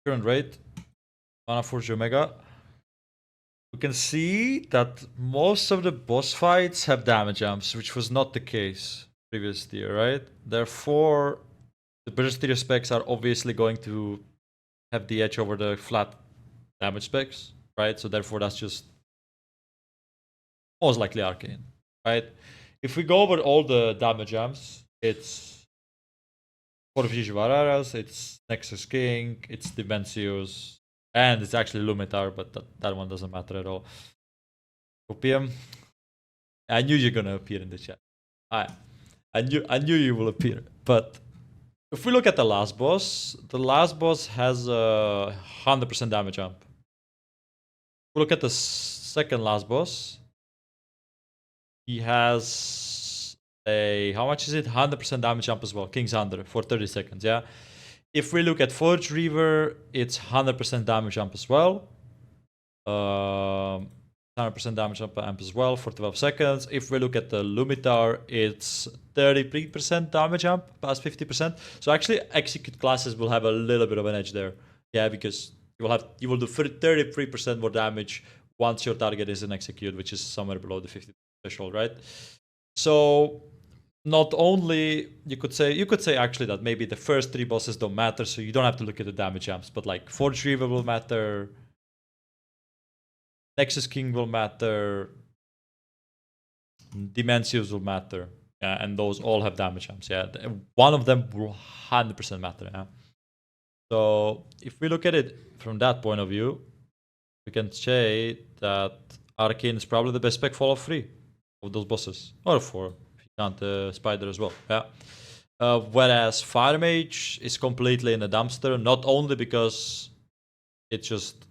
current rate, Manaforge Omega, we can see that most of the boss fights have damage amps, which was not the case previous year, right? Therefore, the burst tier specs are obviously going to have the edge over the flat damage specs, right? So therefore, that's just most likely Arcane, right? If we go over all the damage amps, it's Vararas, it's Nexus King, it's Dimensius, and it's actually Lumitar, but that one doesn't matter at all. Opium. I knew you're gonna appear in the chat. I knew you will appear. But if we look at the last boss has a 100% damage amp. If we look at the second last boss, he has a, how much is it? 100% damage amp as well. King's Under for 30 seconds, yeah? If we look at Forge Reaver, it's 100% damage amp as well. 100% damage amp as well for 12 seconds. If we look at the Lumitar, it's 33% damage amp, past 50%. So actually, execute classes will have a little bit of an edge there. Yeah, because you will do 33% more damage once your target is in execute, which is somewhere below the 50 threshold, right? So not only you could say actually that maybe the first 3 bosses don't matter, so you don't have to look at the damage amps, but like Forge Reaver will matter, Nexus King will matter, Dimensius will matter, yeah, and those all have damage amps. Yeah, one of them will 100% matter. Yeah. So if we look at it from that point of view, we can say that Arcane is probably the best spec for all 3 of those bosses, or 4 if you count Spider as well. Yeah. Whereas Fire Mage is completely in the dumpster, not only because it just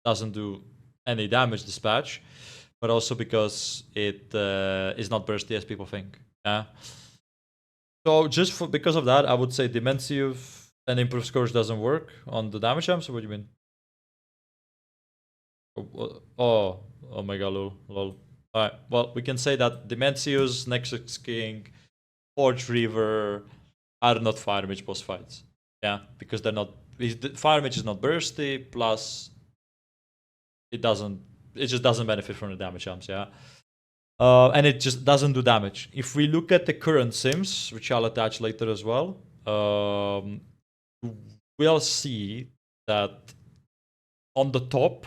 doesn't do any damage dispatch, but also because it is not bursty as people think. Yeah. So just because of that, I would say Dimensive and Improved Scourge doesn't work on the damage amp. So what do you mean? Oh my god, lol. Alright, well, we can say that Dimensius, Nexus King, Forge Reaver are not Fire Mage boss fights. Yeah, because they're not. Fire Mage is not bursty, plus it just doesn't benefit from the damage amps, yeah. And it just doesn't do damage. If we look at the current sims, which I'll attach later as well, we'll see that on the top,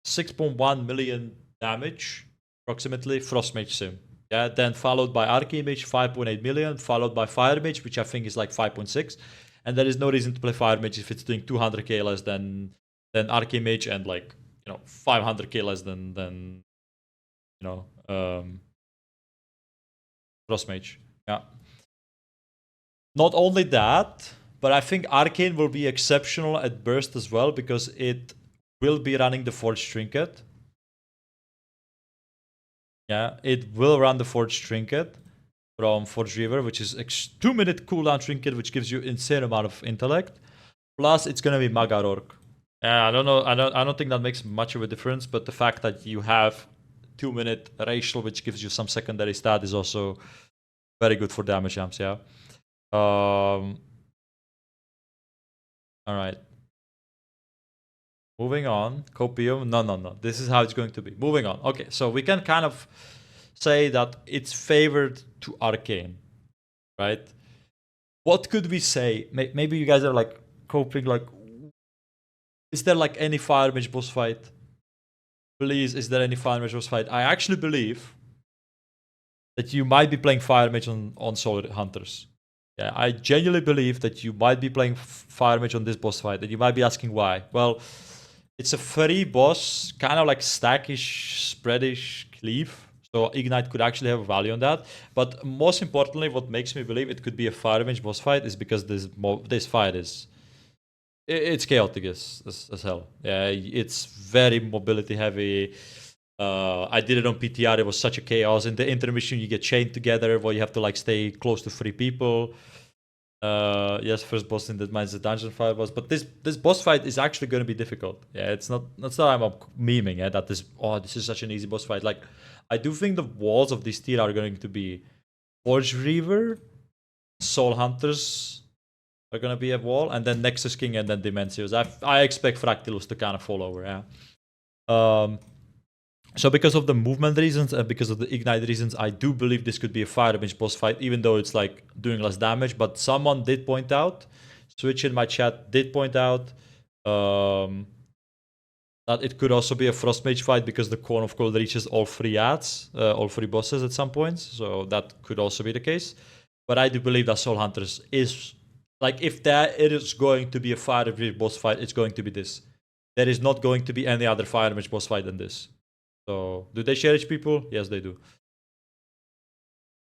6.1 million damage, approximately, Frost Mage sim. Yeah, then followed by Arcane Mage, 5.8 million, followed by Fire Mage, which I think is like 5.6. And there is no reason to play Fire Mage if it's doing 200k less than Arcane Mage, and like, 500k less than Frost Mage. Yeah. Not only that, but I think Arcane will be exceptional at burst as well, because it will be running the Forge Trinket. Yeah, it will run the Forge Trinket from Forge Reaver, which is 2-minute cooldown trinket, which gives you insane amount of intellect. Plus, it's gonna be Maga Orc. Yeah, I don't know. I don't think that makes much of a difference, but the fact that you have 2-minute racial, which gives you some secondary stat, is also very good for damage amps. Yeah. All right. Moving on. Copium. No. This is how it's going to be. Moving on. Okay, so we can kind of say that it's favored to Arcane, right? What could we say? Maybe you guys are like coping, like, is there like any Fire Mage boss fight? Please, is there any Fire Mage boss fight? I actually believe that you might be playing Fire Mage on Soul Hunters. Yeah, I genuinely believe that you might be playing Fire Mage on this boss fight, and you might be asking why. Well, it's a free boss, kind of like stackish, spreadish cleave. So Ignite could actually have value on that. But most importantly, what makes me believe it could be a Fire Mage boss fight is because this fight is... It's chaotic as hell. Yeah, it's very mobility heavy. I did it on PTR. It was such a chaos. In the intermission, you get chained together where you have to like stay close to 3 people. Yes, first boss in that minds the dungeon fire boss, but this boss fight is actually going to be difficult. Yeah, it's not. That's not I'm memeing. Yeah, that this is such an easy boss fight. Like, I do think the walls of this tier are going to be Forge Reaver, Soul Hunters, are gonna be a wall, and then Nexus King and then Dimensios. I expect Fractalus to kind of fall over, yeah. So because of the movement reasons and because of the ignite reasons, I do believe this could be a fire damage boss fight, even though it's like doing less damage. But someone did point out, Switch in my chat did point out that it could also be a Frost Mage fight because the Cone of Cold reaches all 3 ads, all 3 bosses at some points. So that could also be the case. But I do believe that Soul Hunters is, like, if there is going to be a fire damage boss fight, it's going to be this. There is not going to be any other fire damage boss fight than this. So, do they share HP pool? Yes, they do.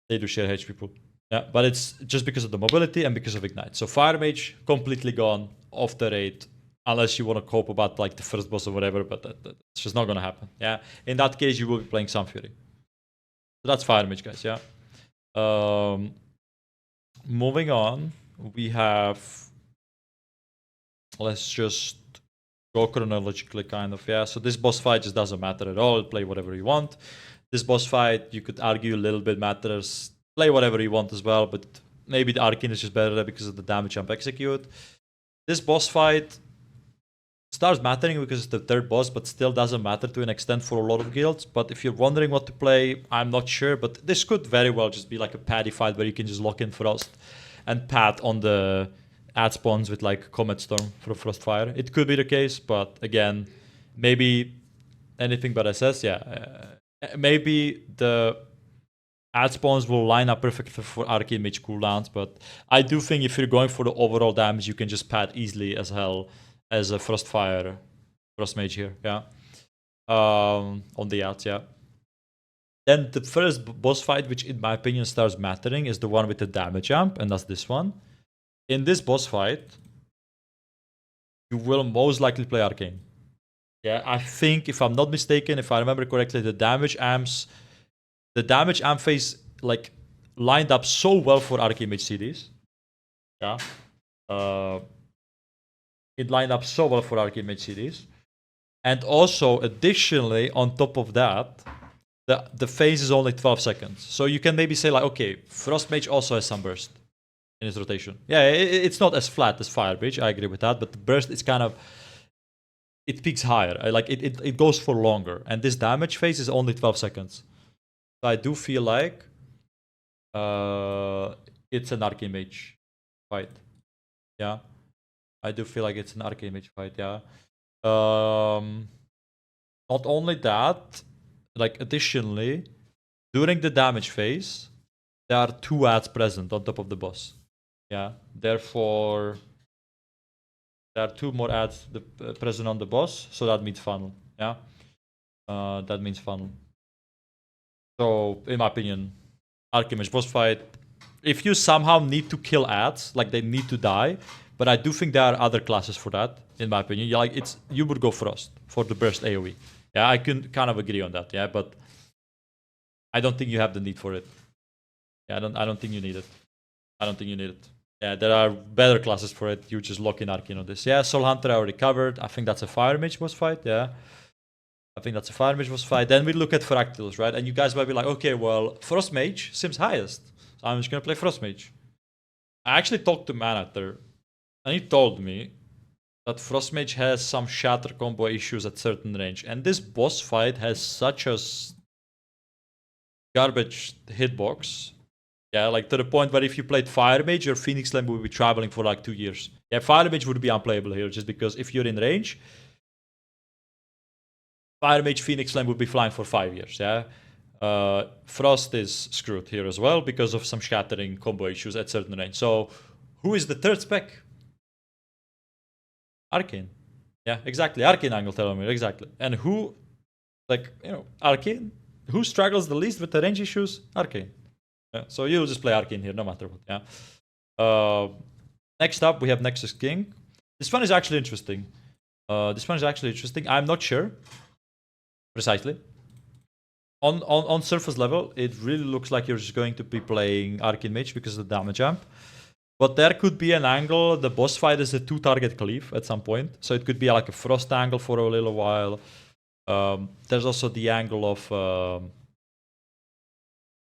They do share HP pool. Yeah, but it's just because of the mobility and because of Ignite. So, Fire Mage, completely gone, off the raid, unless you want to cope about, like, the first boss or whatever, but that's just not going to happen. Yeah, in that case, you will be playing Sun Fury. So, that's Fire Mage, guys, yeah. Moving on, we have... Let's just... go chronologically, kind of, yeah. So this boss fight just doesn't matter at all. Play whatever you want. This boss fight, you could argue a little bit matters. Play whatever you want as well, but maybe the Arcane is just better because of the damage jump execute. This boss fight starts mattering because it's the third boss, but still doesn't matter to an extent for a lot of guilds. But if you're wondering what to play, I'm not sure. But this could very well just be like a paddy fight where you can just lock in Frost and pad on the ad spawns with like Comet Storm for Frostfire. It could be the case, but again, maybe anything but SS, yeah. Maybe the ad spawns will line up perfectly for Arcane Mage cooldowns, but I do think if you're going for the overall damage, you can just pad easily as hell as a Frostfire Frost Mage here, yeah. On the ads, yeah. Then the first boss fight, which in my opinion starts mattering, is the one with the damage jump, and that's this one. In this boss fight, you will most likely play Arcane. Yeah, I think, if I'm not mistaken, if I remember correctly, the damage amp phase, like, lined up so well for Arcane Mage CDs. Yeah. It lined up so well for Arcane Mage CDs. And also, additionally, on top of that, the phase is only 12 seconds. So you can maybe say, like, okay, Frost Mage also has some burst in his rotation. Yeah, it's not as flat as Fire Mage, I agree with that, but the burst is kind of... It peaks higher. It goes for longer. And this damage phase is only 12 seconds. So I do feel like it's an Arcane Mage fight. Yeah. I do feel like it's an Arcane Mage fight, yeah. Not only that, like, additionally, during the damage phase, there are 2 ads present on top of the boss. Yeah, therefore, there are 2 more ads present on the boss, so that means funnel. Yeah, that means funnel. So, in my opinion, Arcane Mage boss fight. If you somehow need to kill ads, like they need to die, but I do think there are other classes for that. In my opinion, yeah, like you would go Frost for the burst AOE. Yeah, I can kind of agree on that. Yeah, but I don't think you have the need for it. Yeah, I don't think you need it. I don't think you need it. Yeah, there are better classes for it. You just lock in Arcane on this. Yeah, Soul Hunter I already covered. I think that's a Fire Mage boss fight. Yeah. I think that's a Fire Mage boss fight. Then we look at Fractalus, right? And you guys might be like, okay, well, Frost Mage seems highest. So I'm just going to play Frost Mage. I actually talked to Manator, and he told me that Frost Mage has some shatter combo issues at certain range. And this boss fight has such a garbage hitbox. Yeah, like to the point where if you played Fire Mage, your Phoenix Flame would be traveling for like 2 years. Yeah, Fire Mage would be unplayable here, just because if you're in range, Fire Mage Phoenix Flame would be flying for 5 years, yeah? Frost is screwed here as well because of some shattering combo issues at certain range. So, who is the third spec? Arcane. Yeah, exactly. Arcane angle telomere, exactly. And who, like, you know, Arcane? Who struggles the least with the range issues? Arcane. Yeah, so you'll just play Arcane here, no matter what, yeah. Next up, we have Nexus King. This one is actually interesting. I'm not sure, precisely. On surface level, it really looks like you're just going to be playing Arcane Mage because of the damage amp. But there could be an angle. The boss fight is a 2-target cleave at some point. So it could be like a Frost angle for a little while. There's also the angle of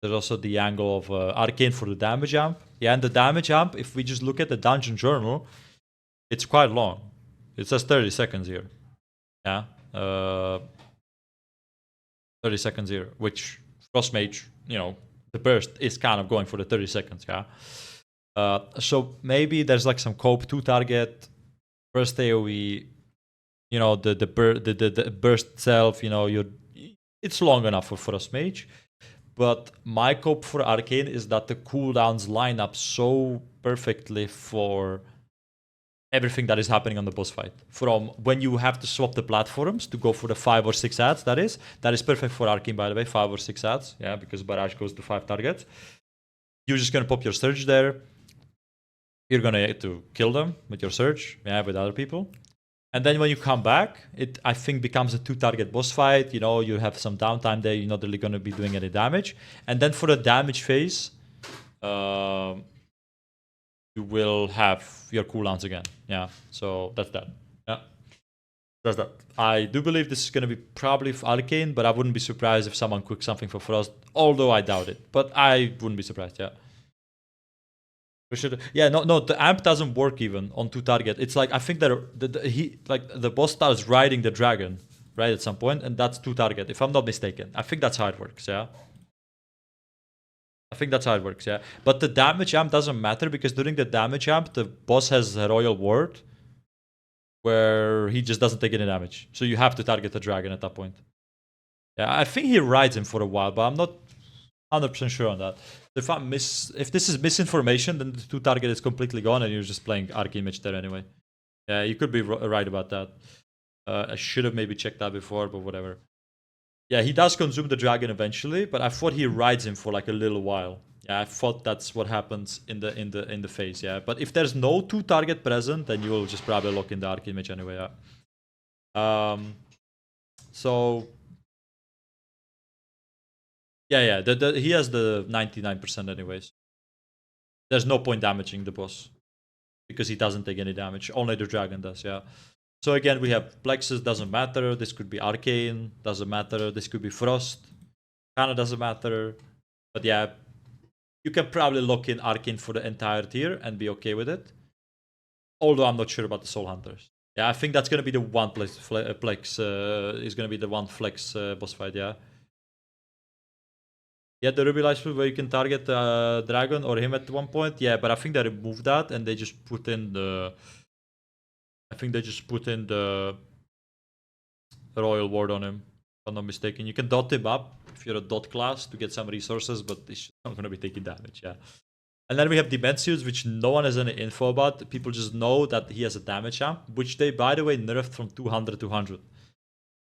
There's also the angle of Arcane for the damage amp. Yeah, and the damage amp, if we just look at the dungeon journal, it's quite long. It says 30 seconds here. Yeah. 30 seconds here, which Frost Mage, you know, the burst is kind of going for the 30 seconds, yeah. So maybe there's like some cope to target, burst AoE, you know, the burst itself, you know, it's long enough for Frost Mage. But my cope for Arcane is that the cooldowns line up so perfectly for everything that is happening on the boss fight. From when you have to swap the platforms to go for the 5 or 6 ads, that is perfect for Arcane, by the way, 5 or 6 ads, yeah, because barrage goes to 5 targets. You're just gonna pop your surge there. You're gonna get to kill them with your surge, yeah, with other people. And then when you come back, it, I think, becomes a 2-target boss fight. You know, you have some downtime there. You're not really going to be doing any damage. And then for the damage phase, you will have your cooldowns again. Yeah, so that's that. Yeah, that's that. I do believe this is going to be probably for Arcane, but I wouldn't be surprised if someone cooks something for Frost, although I doubt it. But I wouldn't be surprised, yeah. Yeah, no, the amp doesn't work even on 2-target. It's like, I think that the boss starts riding the dragon, right, at some point, and that's 2-target, if I'm not mistaken. I think that's how it works, yeah. I think that's how it works, yeah. But the damage amp doesn't matter, because during the damage amp, the boss has a royal ward where he just doesn't take any damage. So you have to target the dragon at that point. Yeah, I think he rides him for a while, but I'm not 100% sure on that. If this is misinformation, then the 2-target is completely gone and you're just playing Arcane Mage there anyway. Yeah, you could be right about that. I should have maybe checked that before, but whatever. Yeah, he does consume the dragon eventually, but I thought he rides him for like a little while. Yeah, I thought that's what happens in the phase. Yeah, but if there's no 2-target present, then you will just probably lock in the Arcane Mage anyway. Yeah. So. Yeah, he has the 99% anyways. There's no point damaging the boss because he doesn't take any damage. Only the dragon does, yeah. So again, we have Plexus, doesn't matter. This could be Arcane, doesn't matter. This could be Frost, kinda doesn't matter. But yeah, you can probably lock in Arcane for the entire tier and be okay with it. Although I'm not sure about the Soul Hunters. Yeah, I think that's gonna be the one Plex is gonna be the one flex boss fight, yeah. Yeah, the Ruby Light Split where you can target Dragon or him at one point. Yeah, but I think they removed that and they just put in the... I think they just put in the Royal Ward on him, if I'm not mistaken. You can dot him up if you're a dot class to get some resources, but it's not going to be taking damage, yeah. And then we have Dimensius, which no one has any info about. People just know that he has a damage amp, which they, by the way, nerfed from 200 to 100.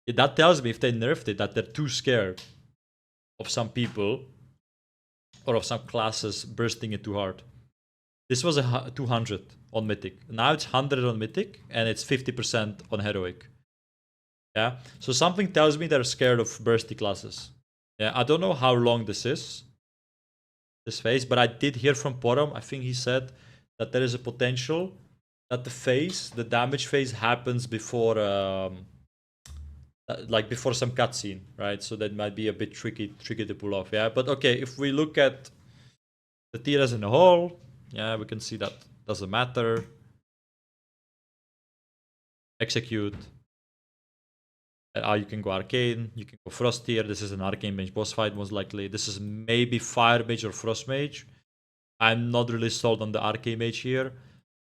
Yeah, that tells me, if they nerfed it, that they're too scared of some people or of some classes bursting it too hard. This was a 200 on Mythic. Now it's 100 on Mythic and it's 50% on Heroic. Yeah, so something tells me they're scared of bursty classes. Yeah, I don't know how long this is, this phase, but I did hear from Porom, I think he said that there is a potential that the damage phase happens before like before some cutscene, right? So that might be a bit tricky to pull off, yeah. But okay, if we look at the tier as in a whole, yeah, we can see that doesn't matter. Execute. You can go Arcane, you can go Frost tier. This is an Arcane Mage boss fight, most likely. This is maybe Fire Mage or Frost Mage. I'm not really sold on the Arcane Mage here.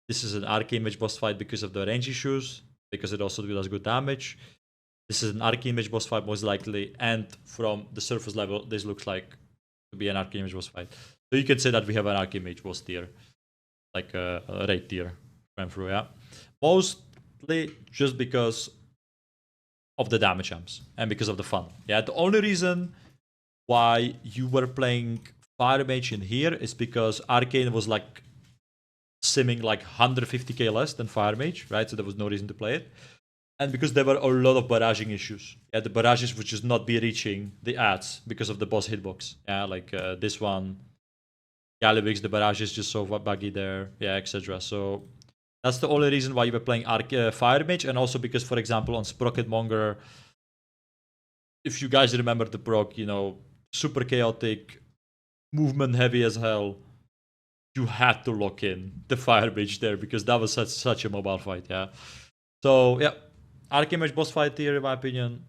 This is an Arcane Mage boss fight because of the range issues, because it also does good damage. This is an Arcane Mage boss fight, most likely, and from the surface level, this looks like to be an Arcane Mage boss fight. So you can say that we have an Arcane Mage boss tier, like a raid tier, going through, yeah. Mostly just because of the damage amps and because of the fun. Yeah, the only reason why you were playing Fire Mage in here is because Arcane was like simming like 150k less than Fire Mage, right? So there was no reason to play it. And because there were a lot of barraging issues. Yeah, the barrages would just not be reaching the ads because of the boss hitbox. Yeah, like this one, Galliwix, the barrage is just so buggy there, yeah, etc. So that's the only reason why you were playing Fire Mage, and also because, for example, on Sprocketmonger, if you guys remember the proc, you know, super chaotic, movement heavy as hell, you had to lock in the fire mage there because that was such a mobile fight. Yeah. So yeah, Arcane Mage boss fight here in my opinion.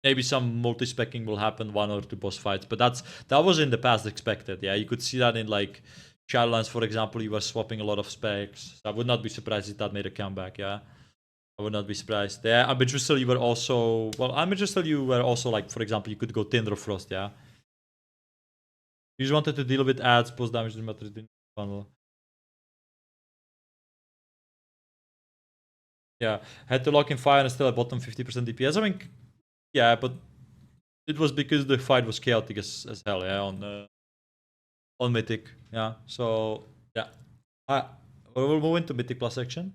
Maybe some multi-specking will happen, 1 or 2 boss fights, but that was in the past expected. Yeah, you could see that in like Shadowlands, for example. You were swapping a lot of specs. I would not be surprised if that made a comeback. Yeah, I would not be surprised. Yeah, Arbitristal, you were also you were also like, for example, you could go Tinder of Frost. Yeah, you just wanted to deal with ads, post damage, matters in funnel. Yeah, had to lock in fire and still at bottom 50% DPS. I mean, yeah, but it was because the fight was chaotic as hell. Yeah, on Mythic. Yeah, so yeah. We'll move into Mythic Plus section.